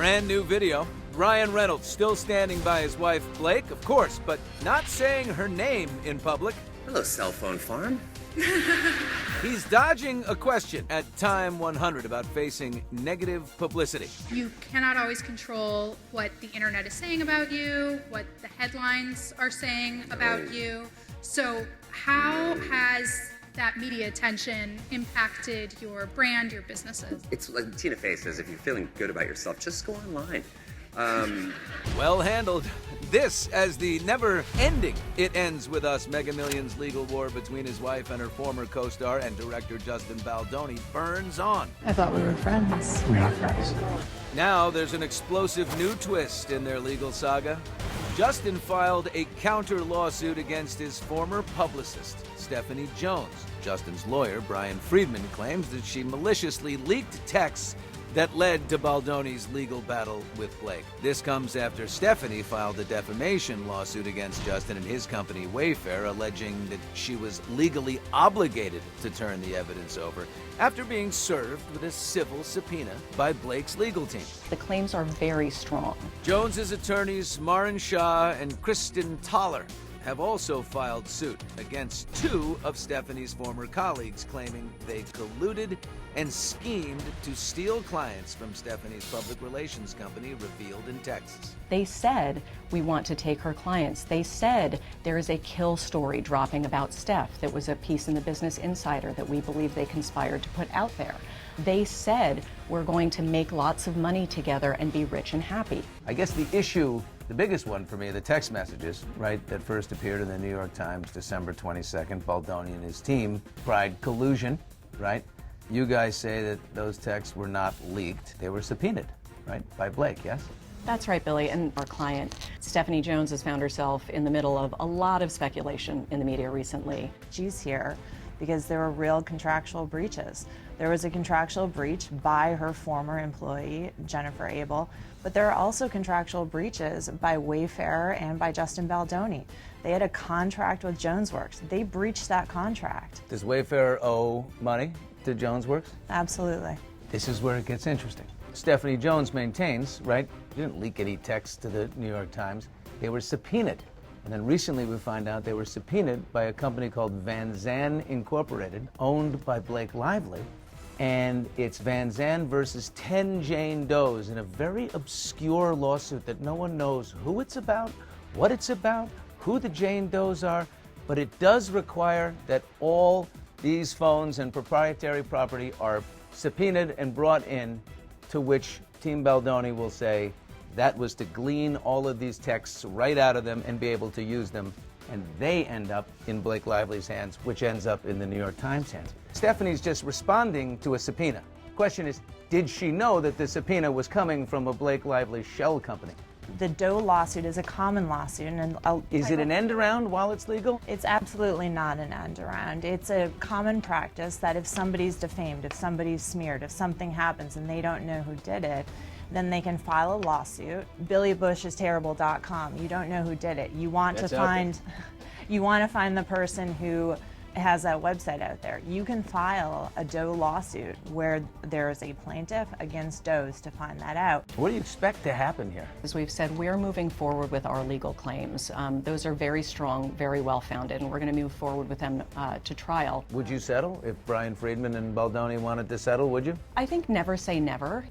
Brand new video. Ryan Reynolds still standing by his wife, Blake, of course, but not saying her name in public. Hello, cell phone farm. He's dodging a question at Time 100 about facing negative publicity. You cannot always control what the internet is saying about you, what the headlines are saying about you. So how has that media attention impacted your brand, your businesses? It's like Tina Fey says, if you're feeling good about yourself, just go online. Well handled. This as the never-ending It Ends With Us Mega Millions legal war between his wife and her former co-star and director Justin Baldoni burns on. I thought we were friends. We're not friends. Now there's an explosive new twist in their legal saga. Justin filed a counter lawsuit against his former publicist, Stephanie Jones. Justin's lawyer, Bryan Freedman, claims that she maliciously leaked texts that led to Baldoni's legal battle with Blake. This comes after Stephanie filed a defamation lawsuit against Justin and his company, Wayfarer, alleging that she was legally obligated to turn the evidence over after being served with a civil subpoena by Blake's legal team. The claims are very strong. Jones's attorneys, Maaren, Shah, and Kristin Tahler, have also filed suit against two of Stephanie's former colleagues, claiming they colluded and schemed to steal clients from Stephanie's public relations company, revealed in texts. They said, we want to take her clients. They said there is a kill story dropping about Steph that was a piece in the Business Insider that we believe they conspired to put out there. They said, we're going to make lots of money together and be rich and happy. I guess the issue, the biggest one for me, the text messages, right, that first appeared in the New York Times December 22nd. Baldoni and his team cried collusion, right? You guys say that those texts were not leaked. They were subpoenaed, right, by Blake, yes? That's right, Billy. And our client, Stephanie Jones, has found herself in the middle of a lot of speculation in the media recently. She's here because there were real contractual breaches. There was a contractual breach by her former employee, Jennifer Abel, but there are also contractual breaches by Wayfarer and by Justin Baldoni. They had a contract with JonesWorks. They breached that contract. Does Wayfarer owe money to JonesWorks? Absolutely. This is where it gets interesting. Stephanie Jones maintains, right, she didn't leak any texts to the New York Times. They were subpoenaed. And then recently we find out they were subpoenaed by a company called Van Zandt Incorporated, owned by Blake Lively. And it's Van Zandt versus 10 Jane Does in a very obscure lawsuit that no one knows who it's about, what it's about, who the Jane Does are, but it does require that all these phones and proprietary property are subpoenaed and brought in, to which Team Baldoni will say that was to glean all of these texts right out of them and be able to use them, and they end up in Blake Lively's hands, which ends up in the New York Times hands. Stephanie's just responding to a subpoena. Question is, did she know that the subpoena was coming from a Blake Lively shell company? The Doe lawsuit is a common lawsuit. And is it an end around while it's legal? It's absolutely not an end around. It's a common practice that if somebody's defamed, if somebody's smeared, if something happens and they don't know who did it, then they can file a lawsuit. BillyBushIsTerrible.com. You don't know who did it. You want to find the person who has that website out there. You can file a Doe lawsuit where there is a plaintiff against Does to find that out. What do you expect to happen here? As we've said, we're moving forward with our legal claims. Those are very strong, very well founded, and we're going to move forward with them to trial. Would you settle if Bryan Freedman and Baldoni wanted to settle, would you? I think never say never.